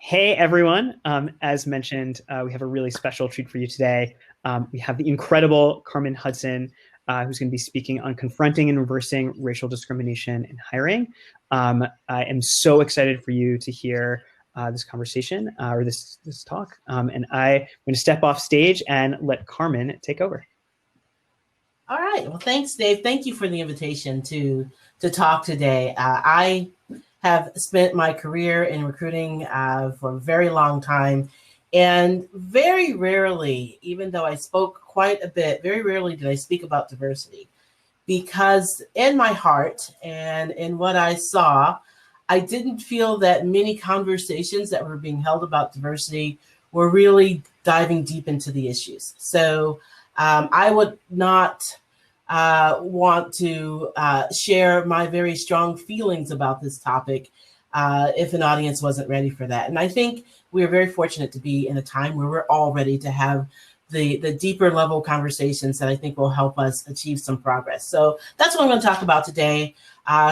Hey everyone. As mentioned, we have a really special treat for you today. We have the incredible Carmen Hudson, who's going to be speaking on confronting and reversing racial discrimination in hiring. I am so excited for you to hear this conversation or this talk. And I'm going to step off stage and let Carmen take over. All right. Well, thanks, Dave. Thank you for the invitation to talk today. I have spent my career in recruiting for a very long time, and very rarely, even though I spoke quite a bit, very rarely did I speak about diversity, because in my heart and in what I saw, I didn't feel that many conversations that were being held about diversity were really diving deep into the issues. So I would not want to share my very strong feelings about this topic if an audience wasn't ready for that. And I think we're very fortunate to be in a time where we're all ready to have the deeper level conversations that I think will help us achieve some progress. So that's what I'm going to talk about today.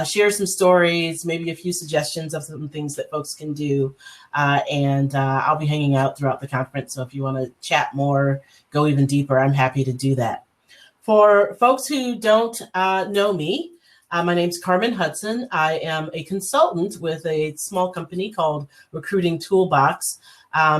Share some stories, maybe a few suggestions of some things that folks can do. And I'll be hanging out throughout the conference. So if you want to chat more, go even deeper, I'm happy to do that. For folks who don't know me, my name's Carmen Hudson. I am a consultant with a small company called Recruiting Toolbox.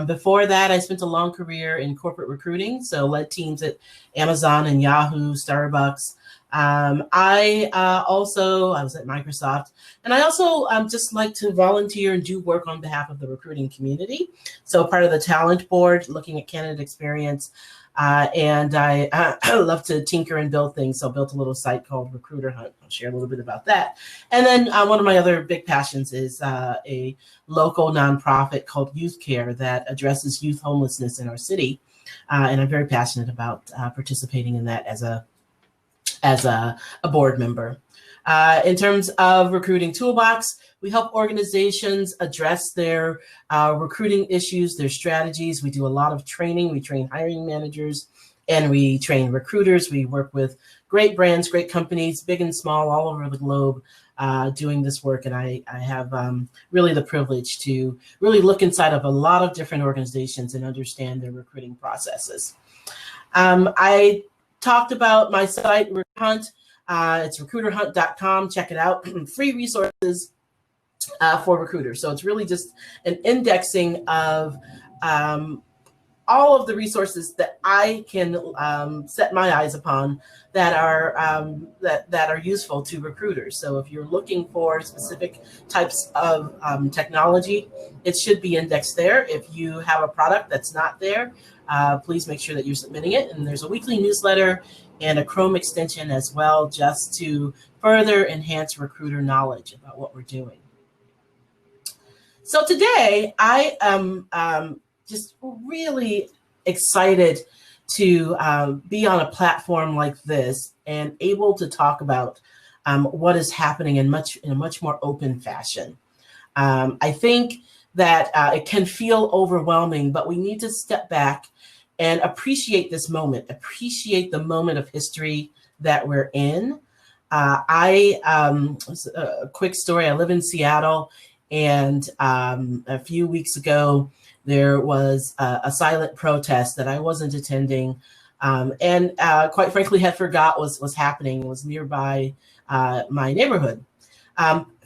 Before that, I spent a long career in corporate recruiting, so led teams at Amazon and Yahoo, Starbucks. I was at Microsoft, and I also just like to volunteer and do work on behalf of the recruiting community. So part of the talent board, looking at candidate experience, and I love to tinker and build things. So I built a little site called Recruiter Hunt. I'll share a little bit about that. And then one of my other big passions is a local nonprofit called Youth Care that addresses youth homelessness in our city. And I'm very passionate about participating in that as a board member. In terms of Recruiting Toolbox, we help organizations address their recruiting issues, their strategies. We do a lot of training. We train hiring managers and we train recruiters. We work with great brands, great companies, big and small, all over the globe doing this work. And I have really the privilege to really look inside of a lot of different organizations and understand their recruiting processes. I talked about my site, Recruiter Hunt. It's recruiterhunt.com. Check it out. Free resources for recruiters. So it's really just an indexing of all of the resources that I can set my eyes upon that are useful to recruiters. So if you're looking for specific types of technology, it should be indexed there. If you have a product that's not there, please make sure that you're submitting it. And there's a weekly newsletter and a Chrome extension as well, just to further enhance recruiter knowledge about what we're doing. So today, I am just really excited to be on a platform like this and able to talk about what is happening in a much more open fashion. I think that it can feel overwhelming, but we need to step back and appreciate this moment, appreciate the moment of history that we're in. A quick story, I live in Seattle, and a few weeks ago, there was a silent protest that I wasn't attending, and quite frankly had forgot was happening. It was nearby my neighborhood.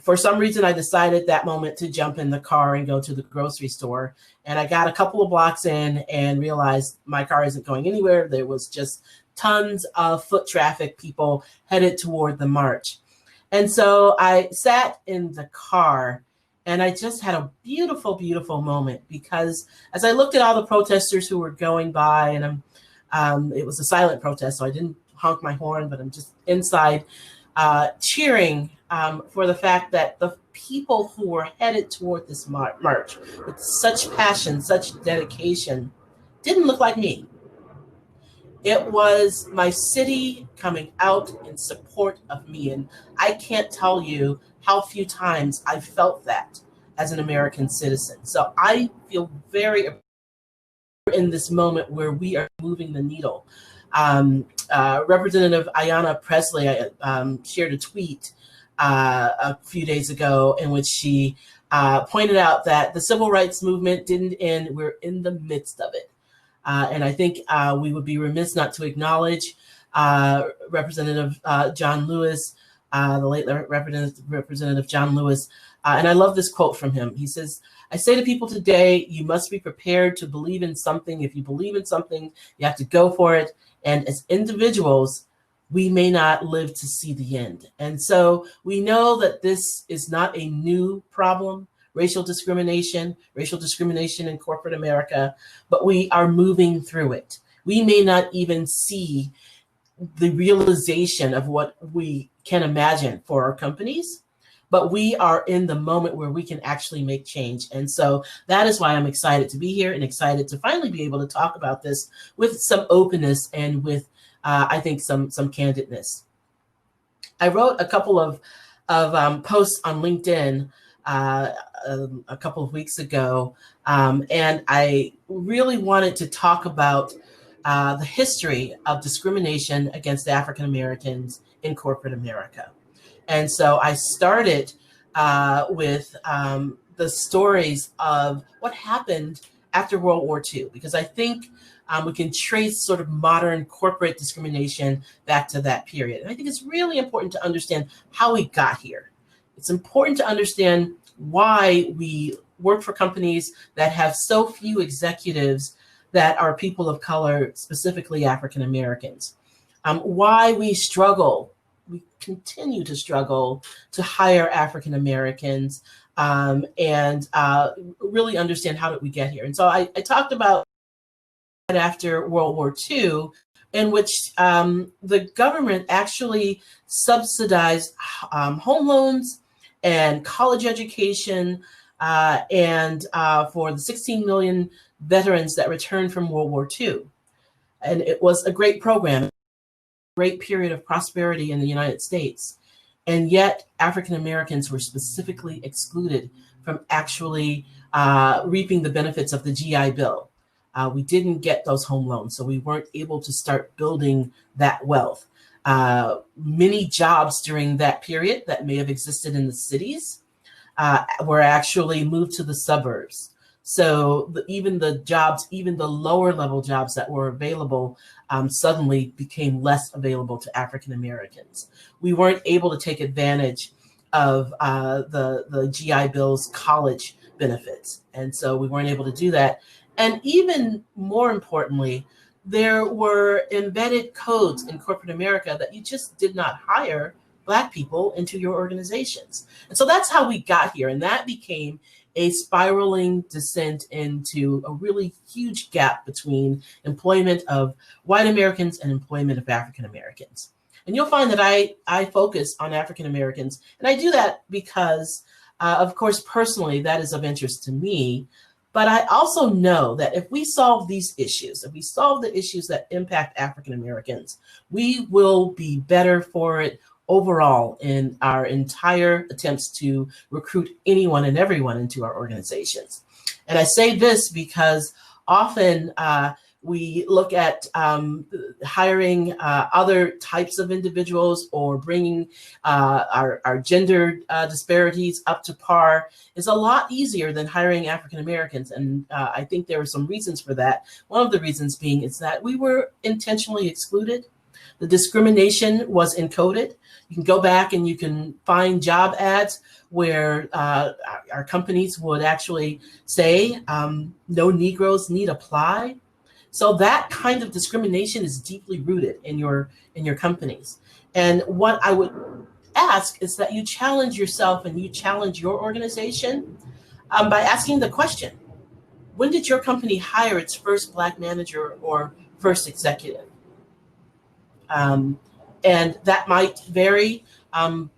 For some reason, I decided that moment to jump in the car and go to the grocery store. And I got a couple of blocks in and realized my car isn't going anywhere. There was just tons of foot traffic, people headed toward the march. And so I sat in the car and I just had a beautiful, beautiful moment, because as I looked at all the protesters who were going by, and it was a silent protest, so I didn't honk my horn, but I'm just inside cheering for the fact that the people who were headed toward this march with such passion, such dedication, didn't look like me. It was my city coming out in support of me. And I can't tell you how few times I felt that as an American citizen. So I feel very in this moment where we are moving the needle. Representative Ayanna Pressley shared a tweet a few days ago, in which she pointed out that the civil rights movement didn't end. We're in the midst of it. And I think we would be remiss not to acknowledge Representative John Lewis, the late Representative John Lewis. And I love this quote from him. He says, "I say to people today, you must be prepared to believe in something. If you believe in something, you have to go for it. And as individuals, we may not live to see the end." And so we know that this is not a new problem, racial discrimination in corporate America, but we are moving through it. We may not even see the realization of what we can imagine for our companies, but we are in the moment where we can actually make change. And so that is why I'm excited to be here and excited to finally be able to talk about this with some openness and with, I think, some candidness. I wrote a couple of posts on LinkedIn a couple of weeks ago, and I really wanted to talk about the history of discrimination against African Americans in corporate America. And so I started with the stories of what happened after World War II, because I think we can trace sort of modern corporate discrimination back to that period. And I think it's really important to understand how we got here. It's important to understand why we work for companies that have so few executives that are people of color, specifically African Americans. Why we continue to struggle to hire African Americans, and really understand how did we get here. And so I talked about that after World War II, in which the government actually subsidized home loans and college education, and for the 16 million veterans that returned from World War II. And it was a great program, great period of prosperity in the United States. And yet African Americans were specifically excluded from actually reaping the benefits of the GI Bill. We didn't get those home loans, so we weren't able to start building that wealth. Many jobs during that period that may have existed in the cities were actually moved to the suburbs. So even the lower level jobs that were available suddenly became less available to African Americans. We weren't able to take advantage of the GI Bill's college benefits. And so we weren't able to do that. And even more importantly, there were embedded codes in corporate America that you just did not hire Black people into your organizations. And so that's how we got here. And that became a spiraling descent into a really huge gap between employment of white Americans and employment of African Americans. And you'll find that I focus on African Americans. And I do that because, of course, personally, that is of interest to me. But I also know that if we solve these issues, if we solve the issues that impact African Americans, we will be better for it overall in our entire attempts to recruit anyone and everyone into our organizations. And I say this because often we look at hiring other types of individuals or bringing our gender disparities up to par is a lot easier than hiring African Americans. And I think there are some reasons for that. One of the reasons being is that we were intentionally excluded. The discrimination was encoded. You can go back and you can find job ads where our companies would actually say, no Negroes need apply. So that kind of discrimination is deeply rooted in your companies. And what I would ask is that you challenge yourself and you challenge your organization by asking the question, when did your company hire its first Black manager or first executive? And that might vary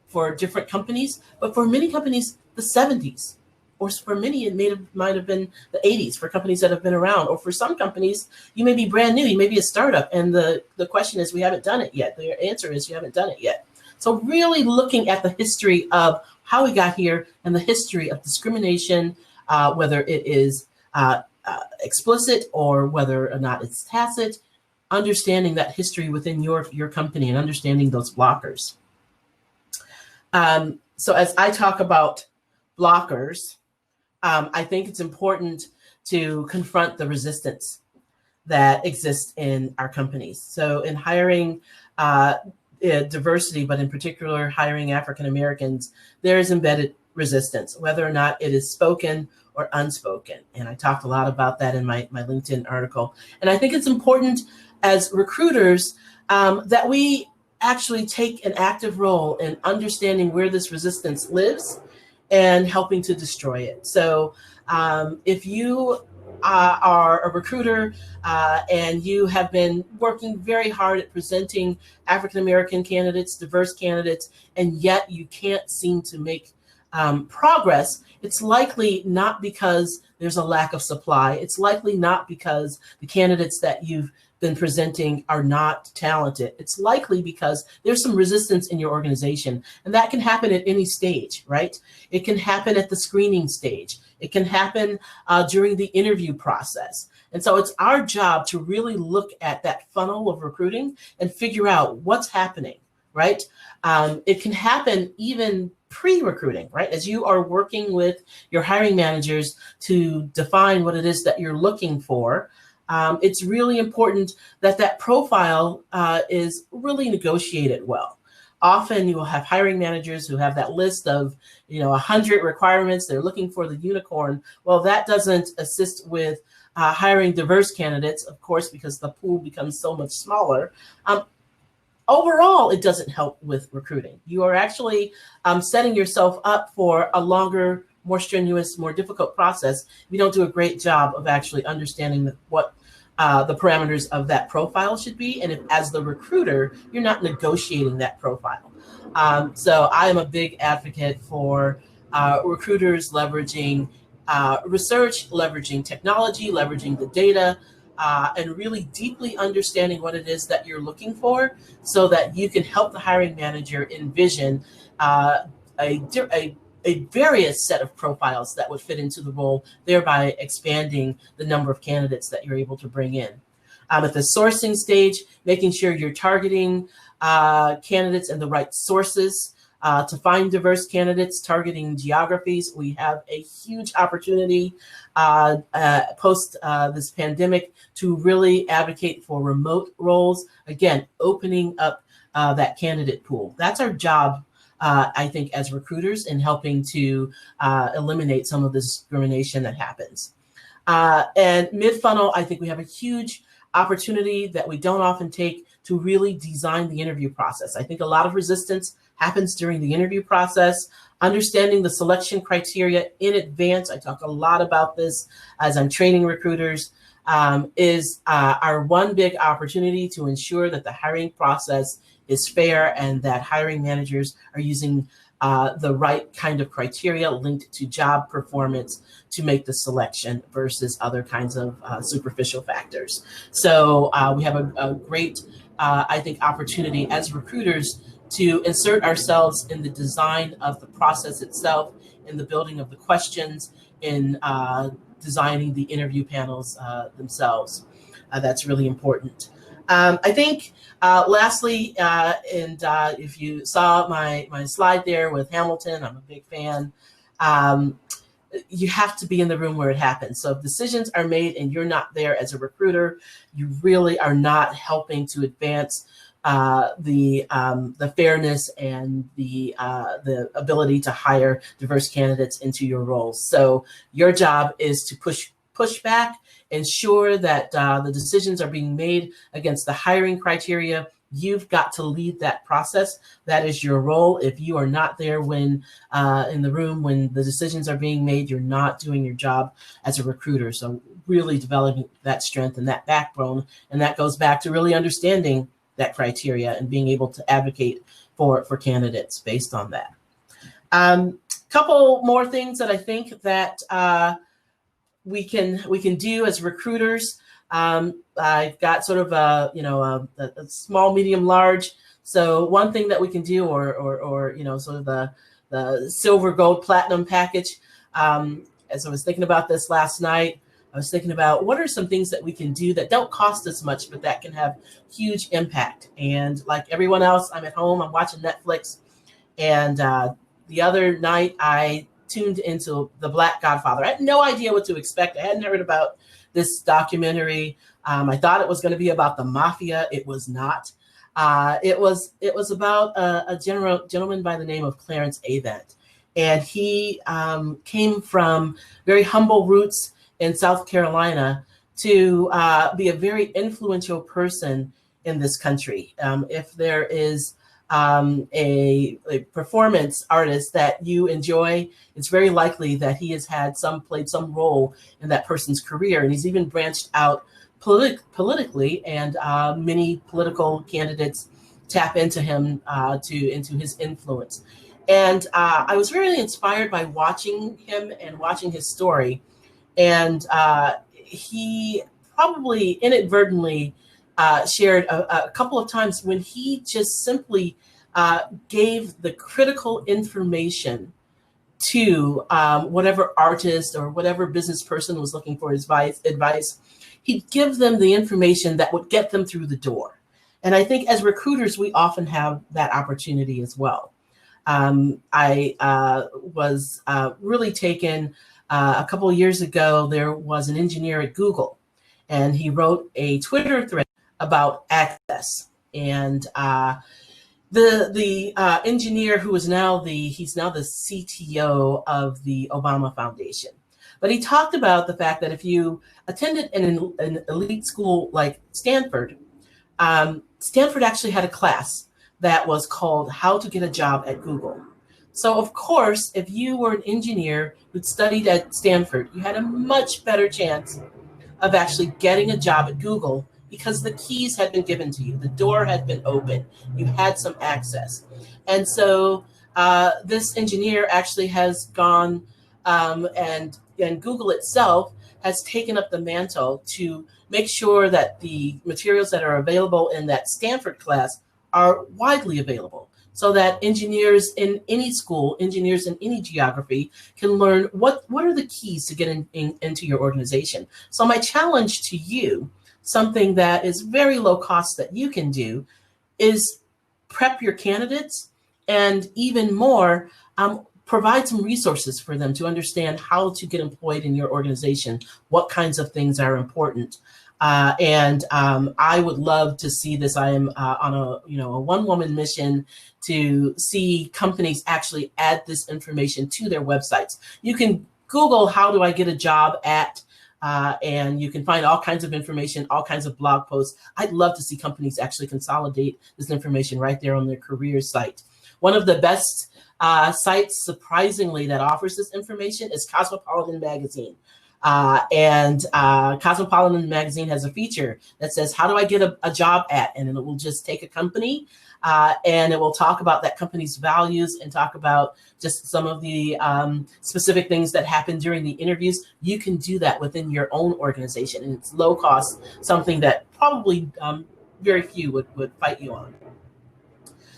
for different companies, but for many companies, the 70s, or for many, it might have been the 80s for companies that have been around, or for some companies, you may be brand new, you may be a startup, and the question is, we haven't done it yet. The answer is, you haven't done it yet. So really looking at the history of how we got here and the history of discrimination, whether it is explicit or whether or not it's tacit, understanding that history within your company and understanding those blockers. So as I talk about blockers, I think it's important to confront the resistance that exists in our companies. So in hiring diversity, but in particular hiring African Americans, there is embedded resistance, whether or not it is spoken or unspoken. And I talked a lot about that in my LinkedIn article. And I think it's important as recruiters that we actually take an active role in understanding where this resistance lives and helping to destroy it. So if you are a recruiter and you have been working very hard at presenting African American candidates, diverse candidates, and yet you can't seem to make progress, it's likely not because there's a lack of supply. It's likely not because the candidates that you've been presenting are not talented. It's likely because there's some resistance in your organization, and that can happen at any stage, right? It can happen at the screening stage. It can happen during the interview process. And so it's our job to really look at that funnel of recruiting and figure out what's happening, right? It can happen even pre-recruiting, right? As you are working with your hiring managers to define what it is that you're looking for, it's really important that that profile is really negotiated well. Often you will have hiring managers who have that list of, 100 requirements. They're looking for the unicorn. Well, that doesn't assist with hiring diverse candidates, of course, because the pool becomes so much smaller. Overall, it doesn't help with recruiting. You are actually setting yourself up for a longer, more strenuous, more difficult process. We don't do a great job of actually understanding what the parameters of that profile should be. And if, as the recruiter, you're not negotiating that profile. So I am a big advocate for recruiters leveraging research, leveraging technology, leveraging the data, and really deeply understanding what it is that you're looking for so that you can help the hiring manager envision a various set of profiles that would fit into the role, thereby expanding the number of candidates that you're able to bring in. At the sourcing stage, making sure you're targeting candidates and the right sources to find diverse candidates, targeting geographies. We have a huge opportunity post this pandemic to really advocate for remote roles. Again, opening up that candidate pool. That's our job, I think, as recruiters in helping to eliminate some of the discrimination that happens. And mid-funnel, I think we have a huge opportunity that we don't often take to really design the interview process. I think a lot of resistance happens during the interview process. Understanding the selection criteria in advance, I talk a lot about this as I'm training recruiters, is our one big opportunity to ensure that the hiring process is fair and that hiring managers are using the right kind of criteria linked to job performance to make the selection versus other kinds of superficial factors. So we have a great, I think, opportunity as recruiters to insert ourselves in the design of the process itself, in the building of the questions, in designing the interview panels themselves. That's really important. I think lastly, and if you saw my slide there with Hamilton, I'm a big fan. You have to be in the room where it happens. So if decisions are made and you're not there as a recruiter, you really are not helping to advance the fairness and the ability to hire diverse candidates into your roles. So your job is to push back, ensure that the decisions are being made against the hiring criteria. You've got to lead that process. That is your role. If you are not there when in the room when the decisions are being made, you're not doing your job as a recruiter. So really developing that strength and that backbone. And that goes back to really understanding that criteria and being able to advocate for candidates based on that. Couple more things that I think that we can do as recruiters. I've got sort of a small, medium, large. So one thing that we can do, or sort of the silver, gold, platinum package. As I was thinking about this last night, I was thinking about what are some things that we can do that don't cost us much, but that can have huge impact. And like everyone else, I'm at home, I'm watching Netflix, And the other night I tuned into The Black Godfather. I had no idea what to expect. I hadn't heard about this documentary. I thought it was going to be about the mafia. It was not. It was about a gentleman by the name of Clarence Avant. And he came from very humble roots in South Carolina to be a very influential person in this country. If there is a performance artist that you enjoy, it's very likely that he has played some role in that person's career. And he's even branched out politically, and many political candidates tap into him, into his influence. And I was really inspired by watching him and watching his story. And he probably inadvertently shared a couple of times when he just simply gave the critical information to whatever artist or whatever business person was looking for advice. He'd give them the information that would get them through the door. And I think as recruiters, we often have that opportunity as well. I was really taken a couple of years ago. There was an engineer at Google, and he wrote a Twitter thread about access. And the engineer who is he's now the CTO of the Obama Foundation. But he talked about the fact that if you attended an elite school like Stanford, Stanford actually had a class that was called How to Get a Job at Google. So of course, if you were an engineer who'd studied at Stanford, you had a much better chance of actually getting a job at Google because the keys had been given to you. The door had been open. You had some access. And so this engineer actually has gone and Google itself has taken up the mantle to make sure that the materials that are available in that Stanford class are widely available, so that engineers in any school, engineers in any geography can learn what are the keys to get into your organization. So my challenge to you, something that is very low cost that you can do, is prep your candidates, and even more, provide some resources for them to understand how to get employed in your organization, what kinds of things are important. And I would love to see this. I am on a one-woman mission to see companies actually add this information to their websites. You can Google how do I get a job at, and you can find all kinds of information, all kinds of blog posts. I'd love to see companies actually consolidate this information right there on their career site. One of the best sites, surprisingly, that offers this information is Cosmopolitan Magazine. And Cosmopolitan Magazine has a feature that says, how do I get a job at? And it will just take a company and it will talk about that company's values and talk about just some of the specific things that happen during the interviews. You can do that within your own organization, and it's low cost, something that probably very few would fight you on.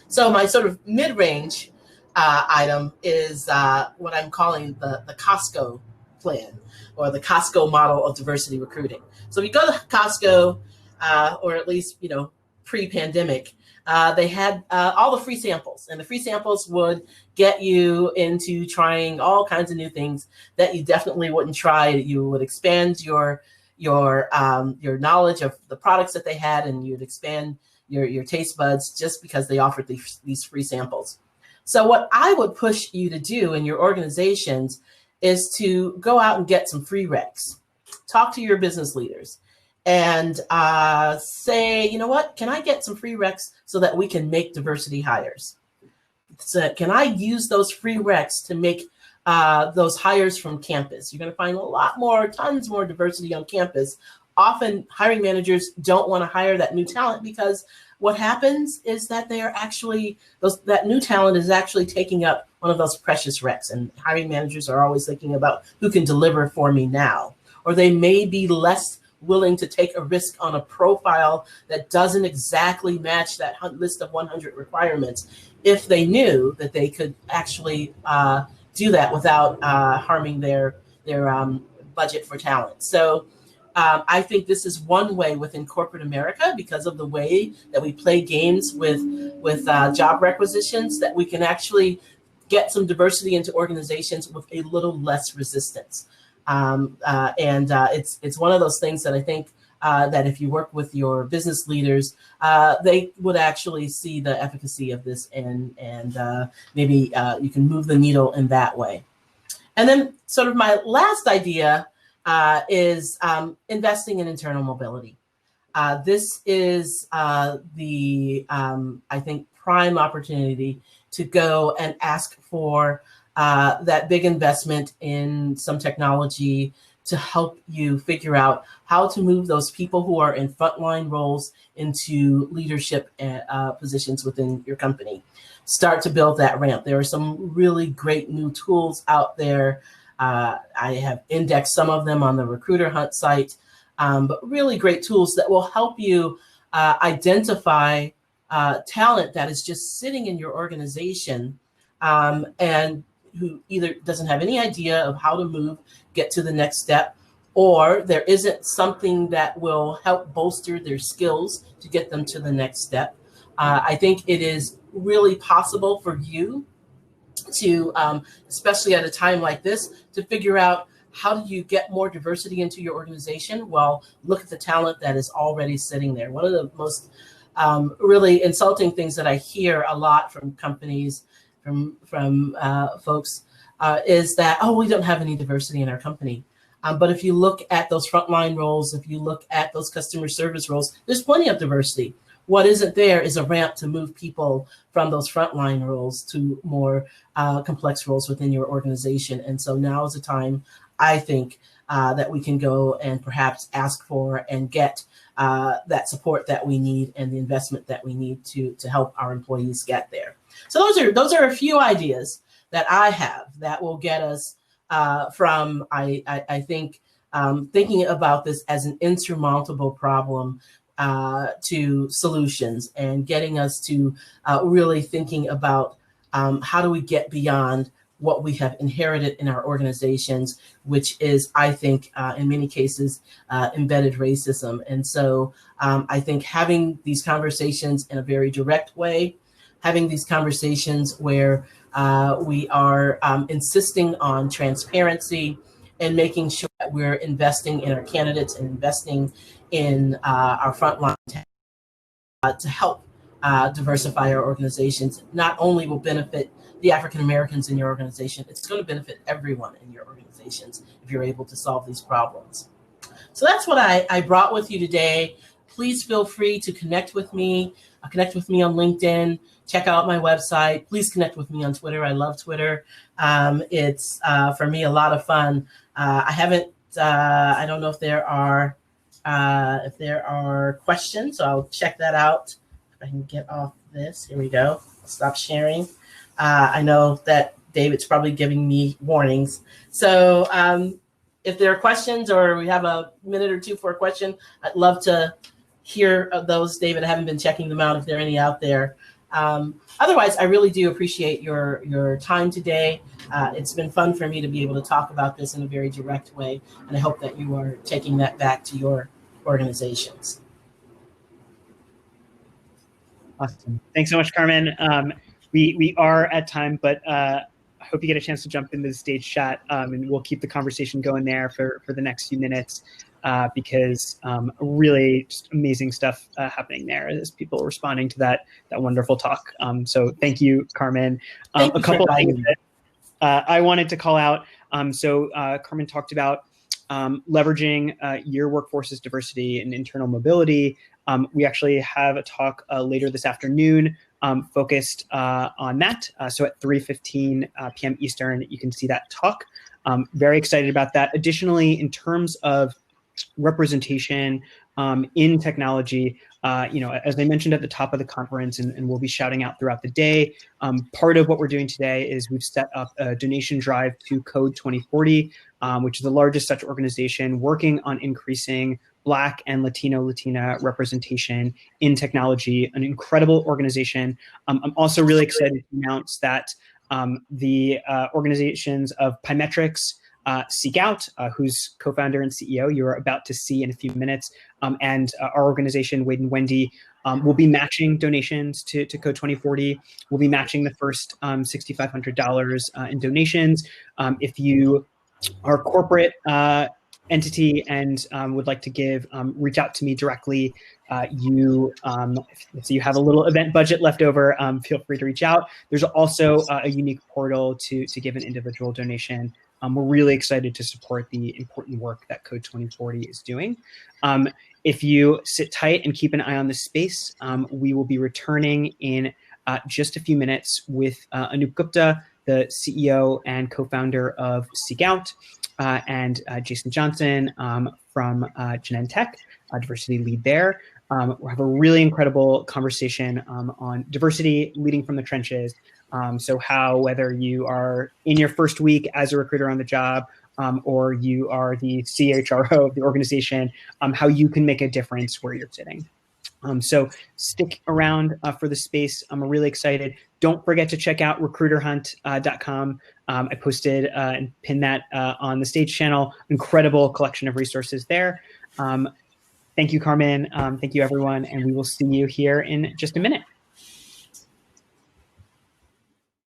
So my sort of mid-range item is what I'm calling the Costco plan, or the Costco model of diversity recruiting. So if you go to Costco, or at least pre-pandemic, they had all the free samples, and the free samples would get you into trying all kinds of new things that you definitely wouldn't try. You would expand your knowledge of the products that they had, and you'd expand your taste buds just because they offered these free samples. So what I would push you to do in your organizations is to go out and get some free recs. Talk to your business leaders and say, you know what, can I get some free recs so that we can make diversity hires? So can I use those free recs to make those hires from campus? You're going to find tons more diversity on campus. Often hiring managers don't want to hire that new talent because what happens is that they are actually, that new talent is actually taking up one of those precious recs, and hiring managers are always thinking about who can deliver for me now. Or they may be less willing to take a risk on a profile that doesn't exactly match that list of 100 requirements if they knew that they could actually do that without harming their budget for talent. So I think this is one way within corporate America, because of the way that we play games with job requisitions, that we can actually get some diversity into organizations with a little less resistance. It's one of those things that I think that if you work with your business leaders, they would actually see the efficacy of this, and maybe you can move the needle in that way. And then sort of my last idea is investing in internal mobility. This is I think, prime opportunity to go and ask for that big investment in some technology to help you figure out how to move those people who are in frontline roles into leadership positions within your company. Start to build that ramp. There are some really great new tools out there. I have indexed some of them on the Recruiter Hunt site, but really great tools that will help you identify talent that is just sitting in your organization and who either doesn't have any idea of how to move, get to the next step, or there isn't something that will help bolster their skills to get them to the next step. I think it is really possible for you to, especially at a time like this, to figure out how do you get more diversity into your organization? Well, look at the talent that is already sitting there. One of the most really insulting things that I hear a lot from companies, from folks, is that, oh, we don't have any diversity in our company. But if you look at those frontline roles, if you look at those customer service roles, there's plenty of diversity. What isn't there is a ramp to move people from those frontline roles to more complex roles within your organization. And so now is the time, I think, that we can go and perhaps ask for and get that support that we need and the investment that we need to help our employees get there. So those are a few ideas that I have that will get us from, I think, thinking about this as an insurmountable problem to solutions, and getting us to really thinking about how do we get beyond what we have inherited in our organizations, which is, I think, in many cases, embedded racism. And so I think having these conversations in a very direct way, having these conversations where we are insisting on transparency and making sure that we're investing in our candidates and investing in our frontline to help diversify our organizations, not only will benefit the African Americans in your organization, it's going to benefit everyone in your organizations if you're able to solve these problems. So that's what I brought with you today. Please feel free to connect with me. Connect with me on LinkedIn. Check out my website. Please connect with me on Twitter. I love Twitter. It's, for me, a lot of fun. I don't know if there are questions, so I'll check that out. If I can get off this. Here we go. I'll stop sharing. I know that David's probably giving me warnings. So if there are questions, or we have a minute or two for a question, I'd love to hear of those, David. I haven't been checking them out if there are any out there. Otherwise, I really do appreciate your time today. It's been fun for me to be able to talk about this in a very direct way, and I hope that you are taking that back to your organizations. Awesome. Thanks so much, Carmen. We are at time, but I hope you get a chance to jump into the stage chat, and we'll keep the conversation going there for the next few minutes, because really just amazing stuff happening there as people are responding to that wonderful talk. So thank you, Carmen. A couple of things that I wanted to call out. Carmen talked about leveraging your workforce's diversity and internal mobility. We actually have a talk later this afternoon focused on that. So at 3:15 p.m. Eastern, you can see that talk. Very excited about that. Additionally, in terms of representation in technology, as I mentioned at the top of the conference, and we'll be shouting out throughout the day, part of what we're doing today is we've set up a donation drive to Code 2040, which is the largest such organization working on increasing Black and Latina representation in technology, an incredible organization. I'm also really excited to announce that the organizations of Pymetrics, Seek Out, who's co-founder and CEO, you're about to see in a few minutes, and our organization, Wade and Wendy, will be matching donations to Code 2040. We'll be matching the first $6,500 in donations. If you are a corporate entity and would like to give, reach out to me directly. If you have a little event budget left over, feel free to reach out. There's also a unique portal to give an individual donation. We're really excited to support the important work that Code 2040 is doing. If you sit tight and keep an eye on this space, we will be returning in just a few minutes with Anup Gupta, the CEO and co-founder of Seek Out, and Jason Johnson from Genentech, diversity lead there. We'll have a really incredible conversation on diversity leading from the trenches. So how, whether you are in your first week as a recruiter on the job, or you are the CHRO of the organization, how you can make a difference where you're sitting. So stick around for the space. I'm really excited. Don't forget to check out recruiterhunt.com. I posted and pinned that on the stage channel. Incredible collection of resources there. Thank you, Carmen. Thank you, everyone. And we will see you here in just a minute.